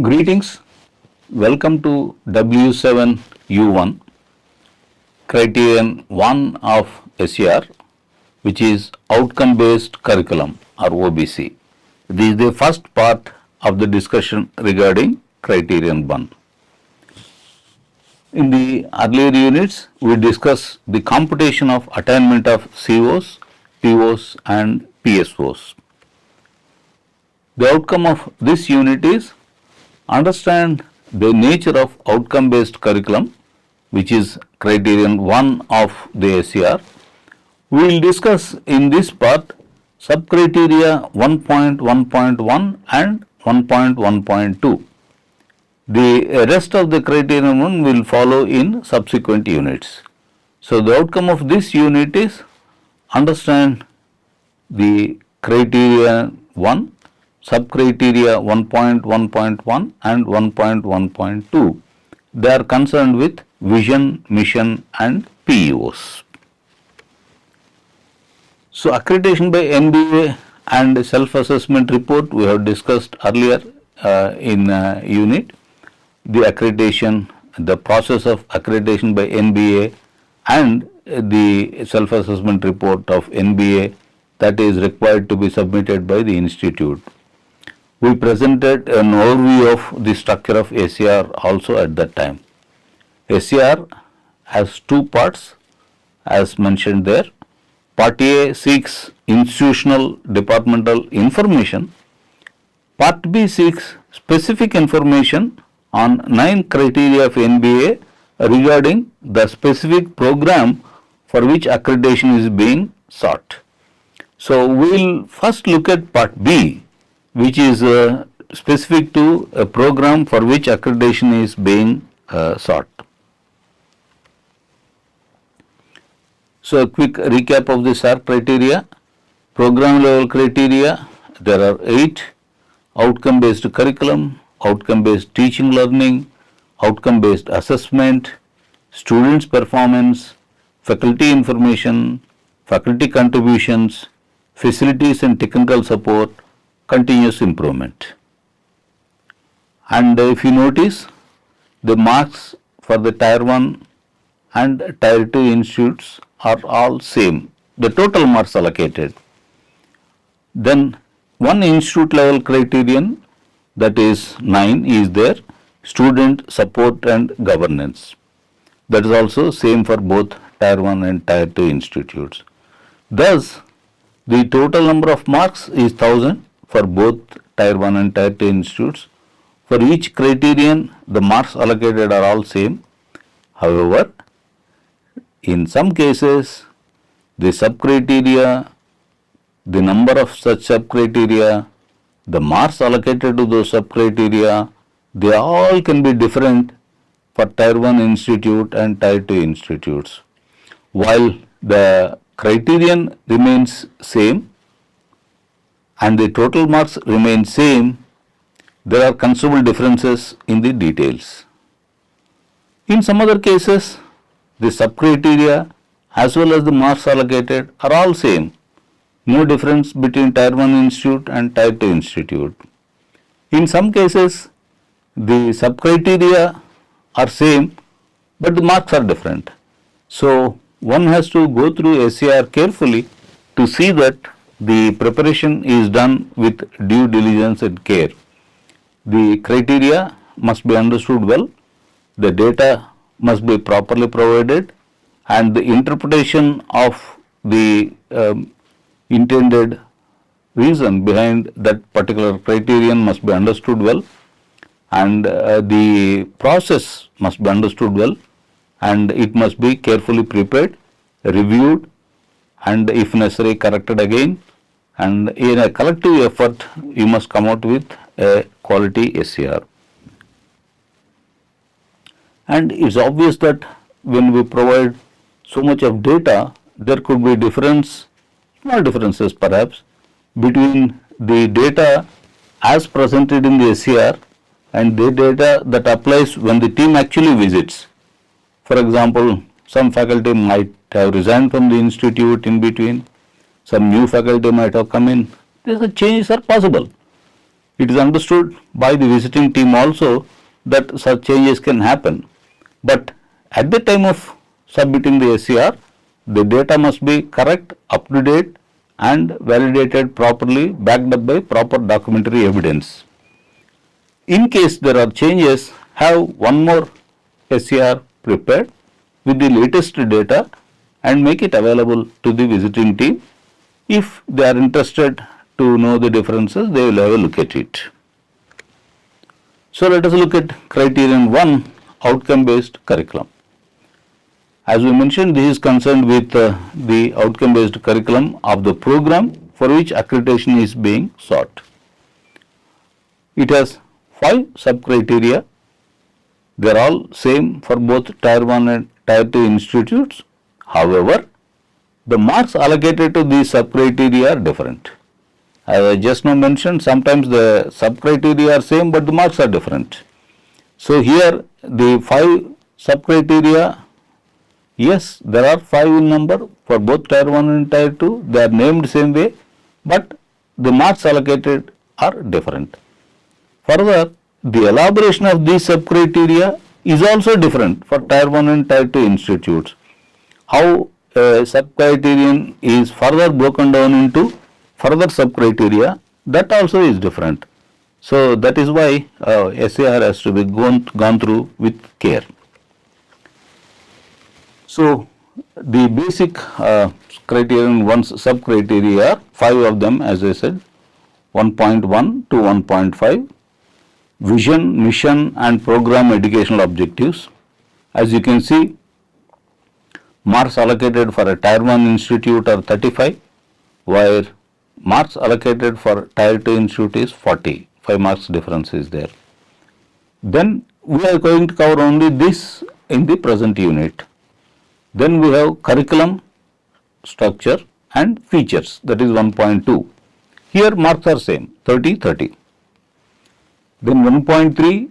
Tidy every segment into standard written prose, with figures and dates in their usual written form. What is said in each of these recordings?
Greetings, welcome to W7U1 Criterion 1 of SER, which is Outcome Based Curriculum or OBC. This is the first part of the discussion regarding Criterion 1. In the earlier units, we discussed the computation of attainment of COs, POs and PSOs. The outcome of this unit is understand the nature of outcome based curriculum, which is criterion 1 of the SER. We will discuss in this part subcriteria 1.1.1 and 1.1.2. The rest of the criterion 1 will follow in subsequent units. So, the outcome of this unit is understand the criteria 1, subcriteria 1.1.1 and 1.1.2. They are concerned with vision, mission and PEOs. So, accreditation by NBA and self-assessment report we have discussed earlier in unit. The accreditation, the process of accreditation by NBA and the self-assessment report of NBA that is required to be submitted by the institute. We presented an overview of the structure of SER also at that time. SER has two parts as mentioned there. Part A seeks institutional departmental information. Part B seeks specific information on 9 criteria of NBA regarding the specific program for which accreditation is being sought. So, we will first look at part B, which is specific to a program for which accreditation is being sought. So, a quick recap of the SER criteria. Program level criteria, there are 8: outcome based curriculum, outcome based teaching learning, outcome based assessment, students performance, faculty information, faculty contributions, facilities and technical support, continuous improvement. And if you notice, the marks for the tier 1 and tier 2 institutes are all same, the total marks allocated. Then one institute level criterion, that is 9, is there, student support and governance. That is also same for both tier 1 and tier 2 institutes. Thus, the total number of marks is 1000 for both tier 1 and tier 2 institutes. For each criterion, the marks allocated are all same. However, in some cases, the subcriteria, the number of such subcriteria, the marks allocated to those subcriteria, they all can be different for tier 1 institute and tier 2 institutes. While the criterion remains same and the total marks remain same, there are considerable differences in the details. In some other cases, the subcriteria as well as the marks allocated are all same. No difference between tier 1 institute and tier 2 institute. In some cases, the subcriteria are same, but the marks are different. So, one has to go through SER carefully to see that the preparation is done with due diligence and care. The criteria must be understood well, the data must be properly provided, and the interpretation of the intended reason behind that particular criterion must be understood well, and the process must be understood well, and it must be carefully prepared, reviewed, and if necessary corrected again, and in a collective effort you must come out with a quality SER. And it is obvious that when we provide so much of data, there could be difference, small differences perhaps, between the data as presented in the SER and the data that applies when the team actually visits. For example, some faculty might have resigned from the institute in between, some new faculty might have come in. These changes are possible. It is understood by the visiting team also that such changes can happen, but at the time of submitting the SCR, the data must be correct, up to date and validated properly, backed up by proper documentary evidence. In case there are changes, have one more SCR prepared with the latest data and make it available to the visiting team. If they are interested to know the differences, they will have a look at it. So let us look at criterion 1, outcome based curriculum. As we mentioned, this is concerned with the outcome based curriculum of the program for which accreditation is being sought. It has 5 sub-criteria. They are all same for both Tier 1 and Tier 2 institutes. However, the marks allocated to these sub-criteria are different. As I just now mentioned, sometimes the sub-criteria are same but the marks are different. So here the 5 sub-criteria, yes, there are 5 in number for both Tier 1 and Tier 2. They are named same way, but the marks allocated are different. Further, the elaboration of these sub-criteria is also different for Tier 1 and Tier 2 institutes. How a sub-criterion is further broken down into further sub-criteria, that also is different. So that is why SAR has to be gone through with care. So the basic criterion 1's sub-criteria are 5 of them, as I said, 1.1 to 1.5. Vision, mission and program educational objectives. As you can see, marks allocated for a Tier 1 institute are 35, while marks allocated for Tier 2 institute is 40. 5 marks difference is there. Then we are going to cover only this in the present unit. Then we have curriculum, structure and features, that is 1.2. Here marks are same, 30, 30. Then 1.3,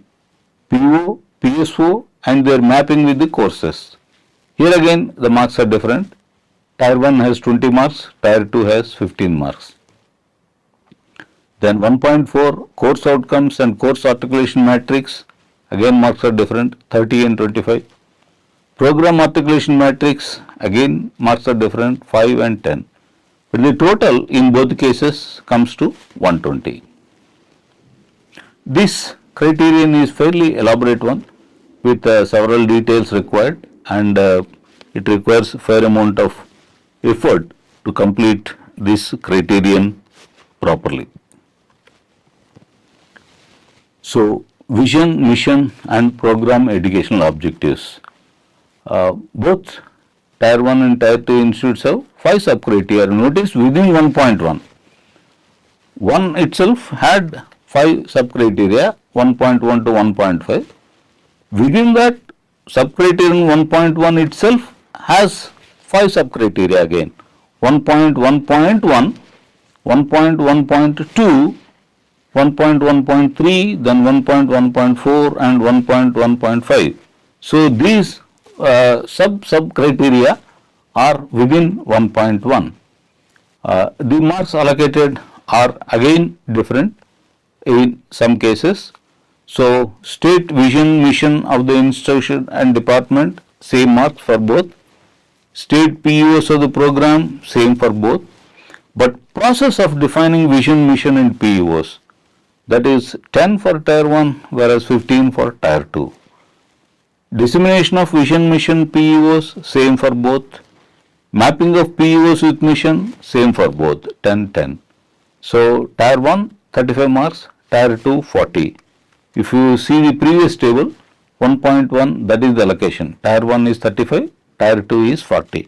PO, PSO and their mapping with the courses. Here again the marks are different. Tier 1 has 20 marks, Tier 2 has 15 marks. Then 1.4, course outcomes and course articulation matrix, again marks are different, 30 and 25. Program articulation matrix, again marks are different, 5 and 10. But the total in both cases comes to 120. This criterion is fairly elaborate one with several details required, and it requires fair amount of effort to complete this criterion properly. So vision, mission and program educational objectives. Both Tier 1 and Tier 2 institutes have 5 sub-criteria. Notice within 1.1. One itself had 5 sub-criteria, 1.1 to 1.5. Within that, sub-criterion 1.1 itself has 5 sub-criteria again, 1.1.1, 1.1.2, 1.1.3, then 1.1.4 and 1.1.5. So these sub-criteria are within 1.1. The marks allocated are again different in some cases. So state vision, mission of the institution and department, same marks for both. State PEOs of the program, same for both. But process of defining vision, mission and PEOs, that is 10 for Tier 1 whereas 15 for Tier 2. Dissemination of vision, mission, PEOs, same for both. Mapping of PEOs with mission, same for both, 10, 10. So Tier 1, 35 marks, Tier 2, 40. If you see the previous table, 1.1, that is the allocation. Tier 1 is 35, Tier 2 is 40.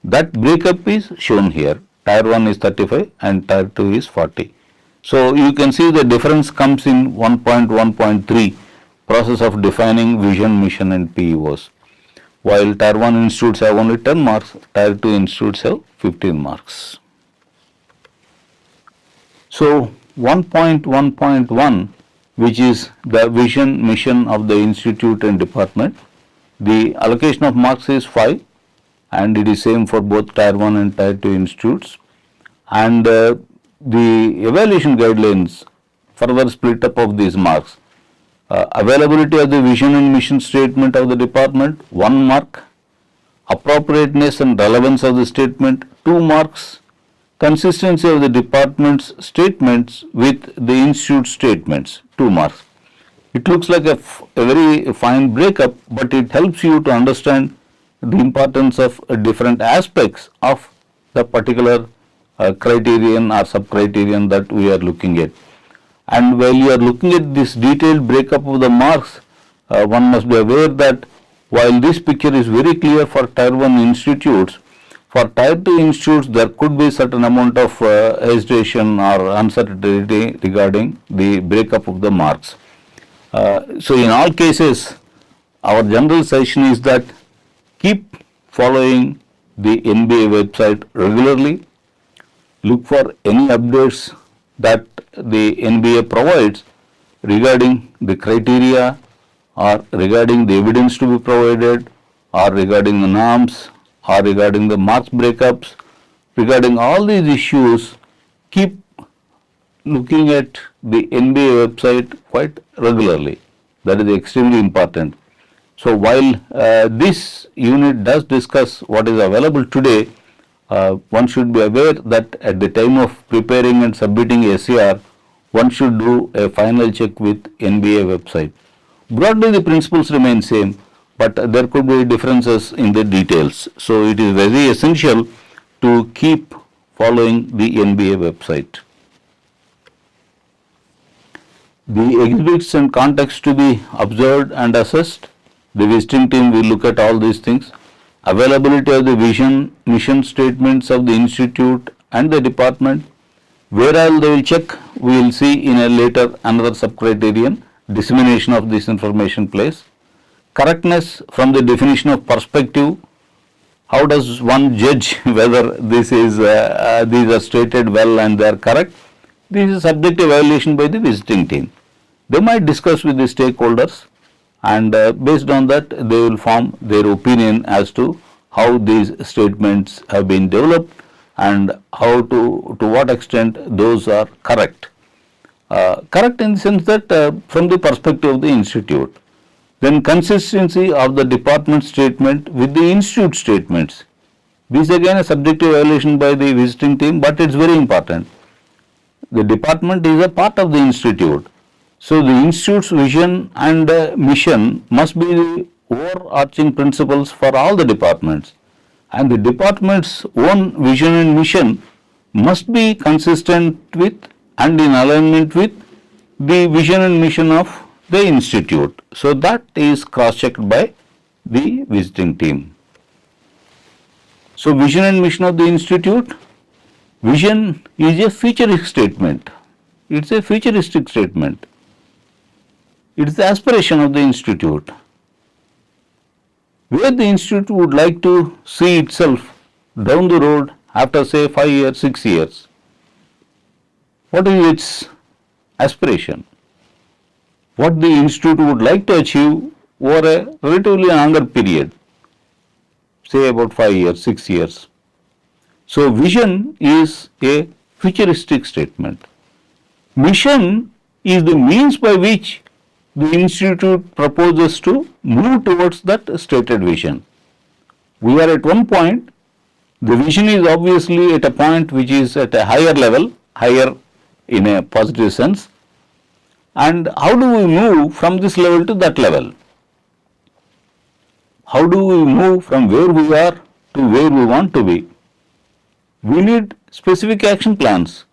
That breakup is shown here. Tier 1 is 35 and Tier 2 is 40. So you can see the difference comes in 1.1.3, process of defining vision, mission and PEOs. While Tier 1 institutes have only 10 marks, Tier 2 institutes have 15 marks. So 1.1.1, which is the vision, mission of the institute and department, the allocation of marks is 5 and it is same for both Tier 1 and Tier 2 institutes. And the evaluation guidelines further split up of these marks. Availability of the vision and mission statement of the department, 1 mark. Appropriateness and relevance of the statement, 2 marks. Consistency of the department's statements with the institute statements, 2 marks. It looks like a very fine breakup, but it helps you to understand the importance of different aspects of the particular criterion or sub-criterion that we are looking at. And while you are looking at this detailed breakup of the marks, one must be aware that while this picture is very clear for Tier 1 institutes, for Tier 2 institutes there could be certain amount of hesitation or uncertainty regarding the breakup of the marks. So in all cases, our general suggestion is that keep following the NBA website regularly, look for any updates that the NBA provides regarding the criteria or regarding the evidence to be provided or regarding the norms or regarding the marks breakups. Regarding all these issues, keep looking at the NBA website quite regularly. That is extremely important. So while this unit does discuss what is available today, one should be aware that at the time of preparing and submitting SCR, one should do a final check with NBA website. Broadly the principles remain same, but there could be differences in the details. So it is very essential to keep following the NBA website. The exhibits and context to be observed and assessed. The visiting team will look at all these things. Availability of the vision, mission statements of the institute and the department. Where all they will check, we will see in a later another sub-criterion, dissemination of this information place. Correctness from the definition of perspective. How does one judge whether these are stated well and they are correct? This is subject to evaluation by the visiting team. They might discuss with the stakeholders, and based on that they will form their opinion as to how these statements have been developed and how to what extent those are correct. Correct in the sense that from the perspective of the institute. Then consistency of the department statement with the institute statements. This again a subjective evaluation by the visiting team, but it is very important. The department is a part of the institute. So the institute's vision and mission must be the overarching principles for all the departments. And the department's own vision and mission must be consistent with and in alignment with the vision and mission of the institute. So that is cross-checked by the visiting team. So vision and mission of the institute. Vision is a futuristic statement. It's a futuristic statement. It's the aspiration of the institute. Where the institute would like to see itself down the road after say 5 years, 6 years. What is its aspiration? What the institute would like to achieve over a relatively longer period, say about 5 years, 6 years. So vision is a futuristic statement. Mission is the means by which the institute proposes to move towards that stated vision. We are at one point, the vision is obviously at a point which is at a higher level, higher in a positive sense. And how do we move from this level to that level? How do we move from where we are to where we want to be? We need specific action plans.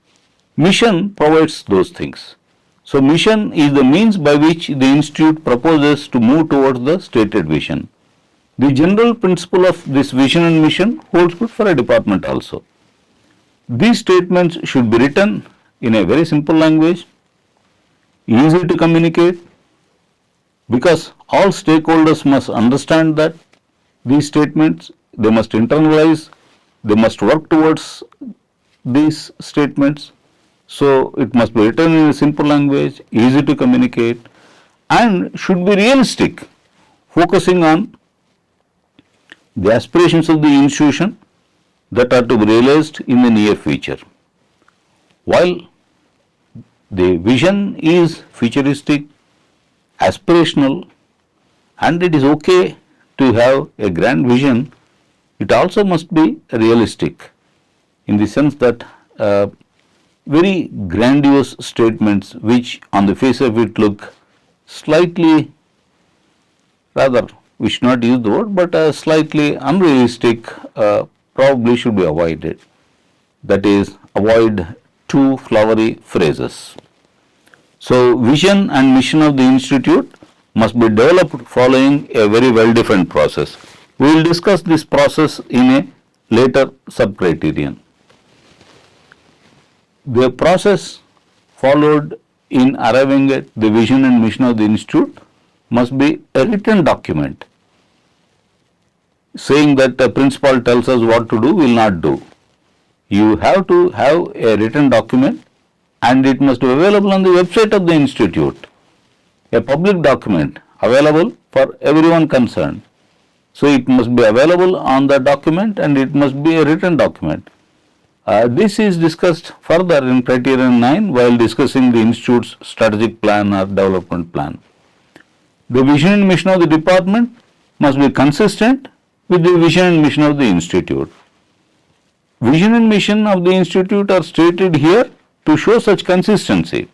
Mission provides those things. So mission is the means by which the institute proposes to move towards the stated vision. The general principle of this vision and mission holds good for a department also. These statements should be written in a very simple language, easy to communicate, because all stakeholders must understand that these statements, they must internalize, they must work towards these statements. So it must be written in a simple language, easy to communicate, and should be realistic, focusing on the aspirations of the institution that are to be realized in the near future. While The vision is futuristic, aspirational, and it is okay to have a grand vision. It also must be realistic in the sense that very grandiose statements which on the face of it look slightly, rather we should not use the word, but slightly unrealistic probably should be avoided. That is, avoid too flowery phrases. So, vision and mission of the institute must be developed following a very well defined process. We will discuss this process in a later sub-criterion. The process followed in arriving at the vision and mission of the institute must be a written document saying that the principal tells us what to do, we will not do. You have to have a written document and it must be available on the website of the institute, a public document available for everyone concerned. So, it must be available on the document and it must be a written document. This is discussed further in Criterion 9 while discussing the institute's strategic plan or development plan. The vision and mission of the department must be consistent with the vision and mission of the institute. Vision and mission of the institute are stated here to show such consistency.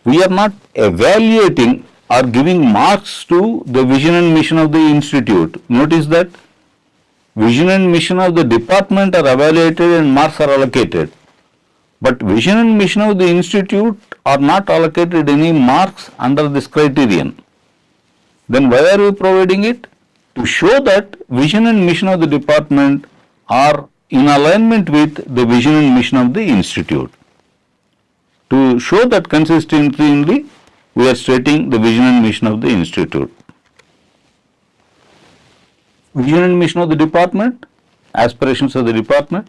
We are not evaluating or giving marks to the vision and mission of the institute. Notice that vision and mission of the department are evaluated and marks are allocated. But vision and mission of the institute are not allocated any marks under this criterion. Then why are we providing it? To show that vision and mission of the department are in alignment with the vision and mission of the institute. To show that consistently, we are stating the vision and mission of the institute. Vision and mission of the department, aspirations of the department,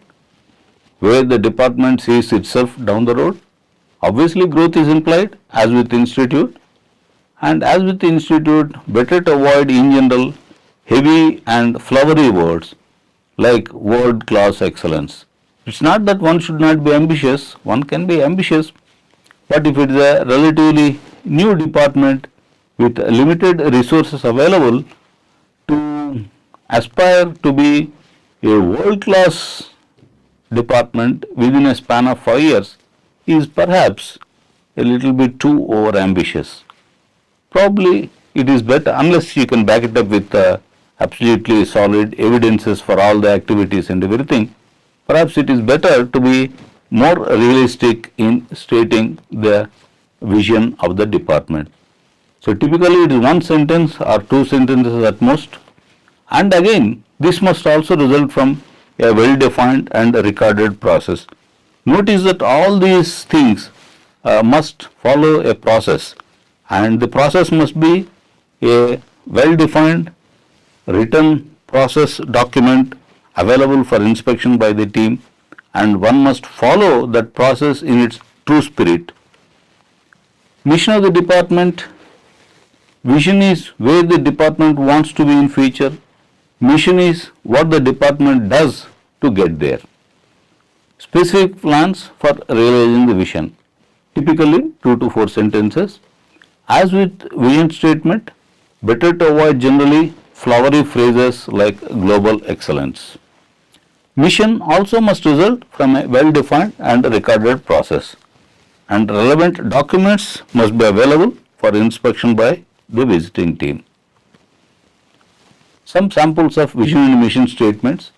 where the department sees itself down the road. Obviously, growth is implied as with institute, and as with the institute, better to avoid in general heavy and flowery words like world-class excellence. It's not that one should not be ambitious, one can be ambitious, but if it is a relatively new department with limited resources available, to aspire to be a world-class department within a span of 5 years is perhaps a little bit too over-ambitious. Probably it is better, unless you can back it up with absolutely solid evidences for all the activities and everything, perhaps it is better to be more realistic in stating the vision of the department. So, typically it is one sentence or two sentences at most, and again this must also result from a well defined and recorded process. Notice that all these things must follow a process, and the process must be a well defined written process document available for inspection by the team, and one must follow that process in its true spirit. Mission of the department, vision is where the department wants to be in future, mission is what the department does to get there. Specific plans for realizing the vision, typically 2 to 4 sentences. As with vision statement, better to avoid generally flowery phrases like global excellence. Mission also must result from a well-defined and recorded process, and relevant documents must be available for inspection by the visiting team. Some samples of vision and mission statements.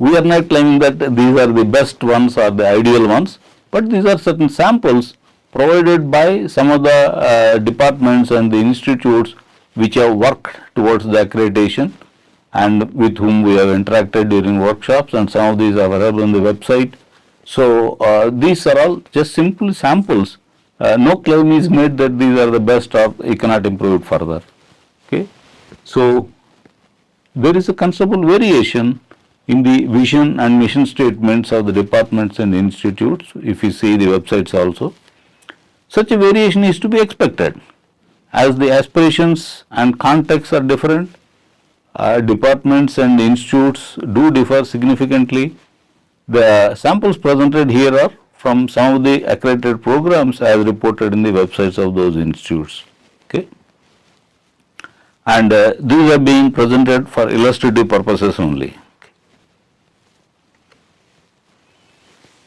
We are not claiming that these are the best ones or the ideal ones, but these are certain samples provided by some of the departments and the institutes which have worked towards the accreditation and with whom we have interacted during workshops, and some of these are available on the website. So, these are all just simple samples. No claim is made that these are the best or you cannot improve it further. Okay. So, there is a considerable variation in the vision and mission statements of the departments and institutes, if you see the websites also. Such a variation is to be expected, as the aspirations and contexts are different. Departments and institutes do differ significantly. The samples presented here are from some of the accredited programs as reported in the websites of those institutes. Okay. And these are being presented for illustrative purposes only.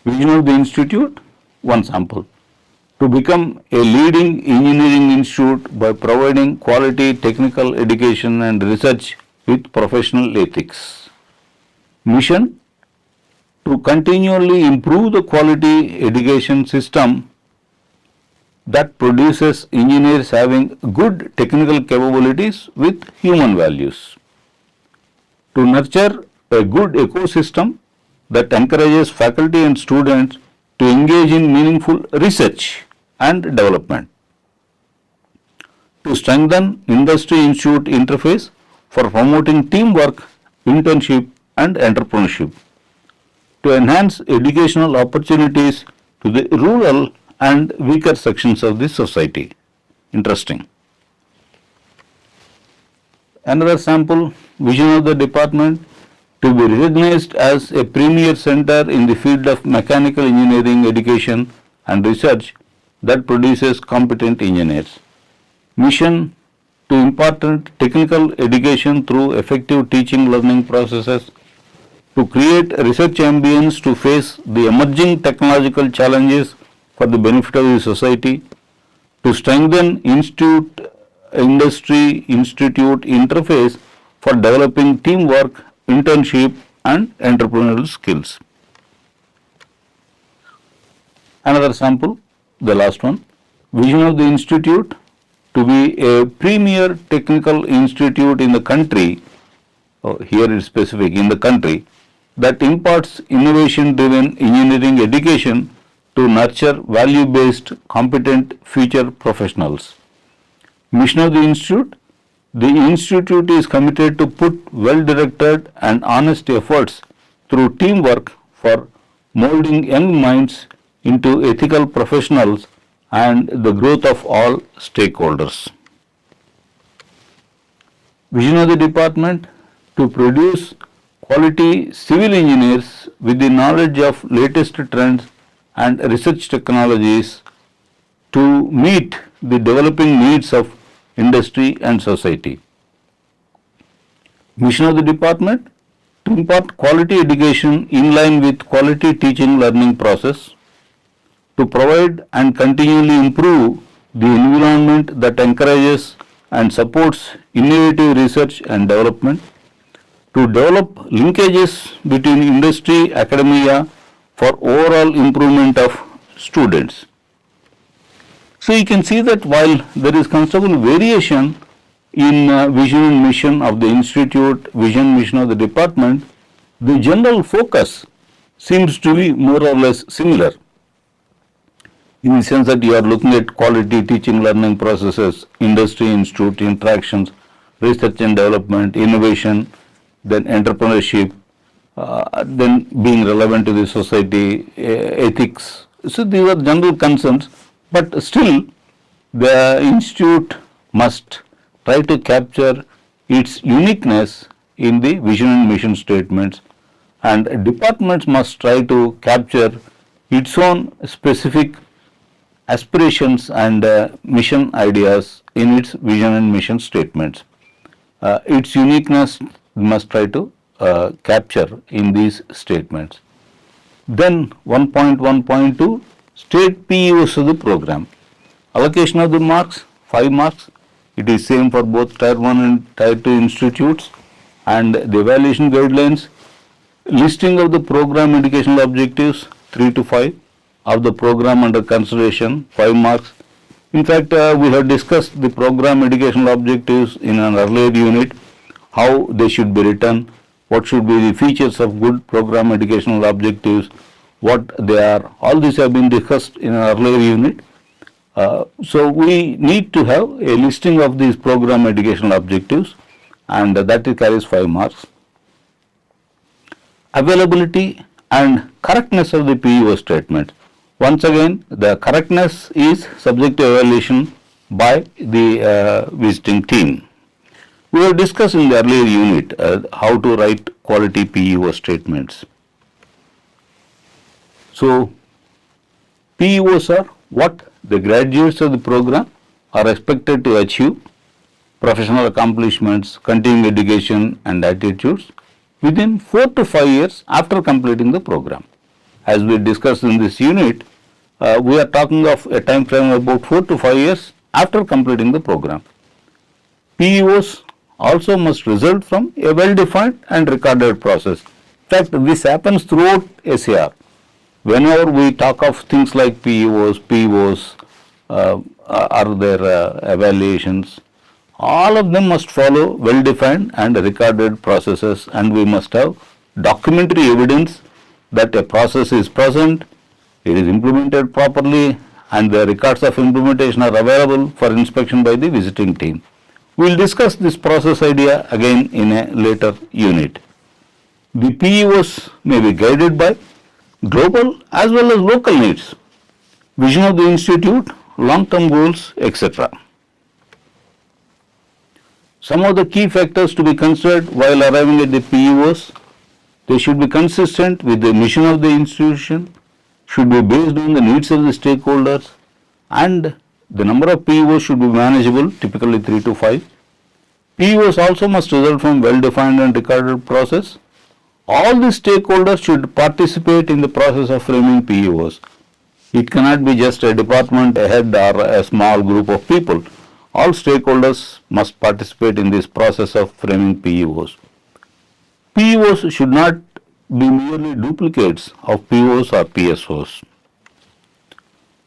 Vision of the institute, one sample. To become a leading engineering institute by providing quality technical education and research with professional ethics. Mission, to continually improve the quality education system that produces engineers having good technical capabilities with human values. To nurture a good ecosystem that encourages faculty and students to engage in meaningful research and development. To strengthen industry-institute interface for promoting teamwork, internship and entrepreneurship. To enhance educational opportunities to the rural and weaker sections of the society. Interesting. Another sample, vision of the department, to be recognized as a premier center in the field of mechanical engineering education and research that produces competent engineers. Mission, to impart technical education through effective teaching learning processes, to create a research ambience to face the emerging technological challenges for the benefit of the society, to strengthen industry-institute interface for developing teamwork, internship and entrepreneurial skills. Another sample, the last one, vision of the institute, to be a premier technical institute in the country, here it is specific, in the country, that imparts innovation-driven engineering education to nurture value-based, competent future professionals. Mission of the institute is committed to put well-directed and honest efforts through teamwork for molding young minds into ethical professionals and the growth of all stakeholders. Vision of the department, to produce quality civil engineers with the knowledge of latest trends and research technologies to meet the developing needs of industry and society. Mission of the department, to impart quality education in line with quality teaching learning process, to provide and continually improve the environment that encourages and supports innovative research and development, to develop linkages between industry, academia for overall improvement of students. So you can see that while there is considerable variation in vision and mission of the institute, vision, mission of the department, the general focus seems to be more or less similar, in the sense that you are looking at quality teaching learning processes, industry institute interactions, research and development, innovation, then entrepreneurship, then being relevant to the society, ethics. So these are general concerns, but still the institute must try to capture its uniqueness in the vision and mission statements, and departments must try to capture its own specific aspirations and mission ideas in its vision and mission statements. Its uniqueness must try to capture in these statements. Then 1.1.2, state PEOs of the program. Allocation of the marks, 5 marks. It is same for both Tier 1 and Tier 2 institutes, and the evaluation guidelines, listing of the program educational objectives, 3 to 5, of the program under consideration, 5 marks. In fact, we have discussed the program educational objectives in an earlier unit, how they should be written, what should be the features of good program educational objectives, what they are. All these have been discussed in an earlier unit. So we need to have a listing of these program educational objectives, and that carries 5 marks. Availability and correctness of the PEO statement. Once again, the correctness is subject to evaluation by the visiting team. We have discussed in the earlier unit how to write quality PEO statements. So PEOs are what the graduates of the program are expected to achieve: professional accomplishments, continuing education and attitudes within 4 to 5 years after completing the program. As we discussed in this unit, we are talking of a time frame of about 4 to 5 years after completing the program. PEOs also must result from a well-defined and recorded process. In fact, this happens throughout SAR. Whenever we talk of things like PEOs, are there evaluations, all of them must follow well-defined and recorded processes, and we must have documentary evidence that a process is present, it is implemented properly, and the records of implementation are available for inspection by the visiting team. We will discuss this process idea again in a later unit. The PEOs may be guided by global as well as local needs, vision of the institute, long-term goals, etc. Some of the key factors to be considered while arriving at the PEOs: they should be consistent with the mission of the institution, should be based on the needs of the stakeholders, and the number of PEOs should be manageable, typically 3 to 5. PEOs also must result from well-defined and recorded process. All the stakeholders should participate in the process of framing PEOs. It cannot be just a department head or a small group of people. All stakeholders must participate in this process of framing PEOs. PEOs should not be merely duplicates of POs or PSOs.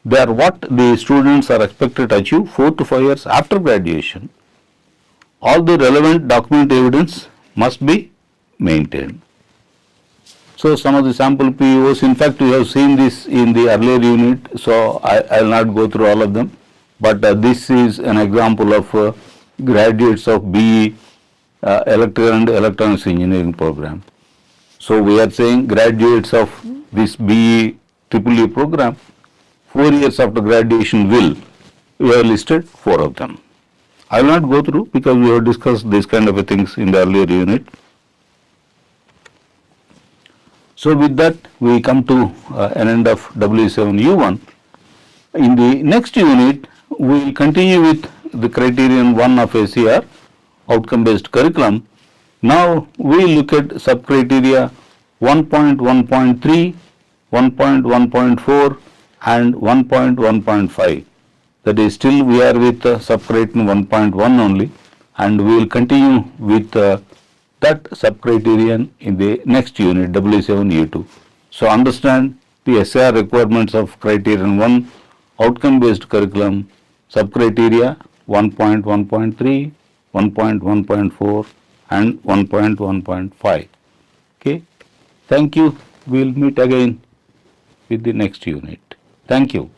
They are what the students are expected to achieve 4 to 5 years after graduation. All the relevant document evidence must be maintained. So, some of the sample PEOs, in fact, we have seen this in the earlier unit, so I will not go through all of them, but this is an example of graduates of BE Electrical and Electronics Engineering program. So, we are saying graduates of this BE EEE program, 4 years after graduation we have listed 4 of them. I will not go through because we have discussed this kind of things in the earlier unit. So, with that we come to an end of W7U1. In the next unit, we will continue with the criterion 1 of SAR, outcome based curriculum. Now, we will look at sub-criteria 1.1.3, 1.1.4 and 1.1.5. That is, still we are with sub-criterion 1.1 only, and we will continue with that sub-criterion in the next unit, W7U2. So, understand the SAR requirements of criterion 1, outcome based curriculum, sub-criteria 1.1.3, 1.1.4 and 1.1.5. Okay. Thank you. We will meet again with the next unit. Thank you.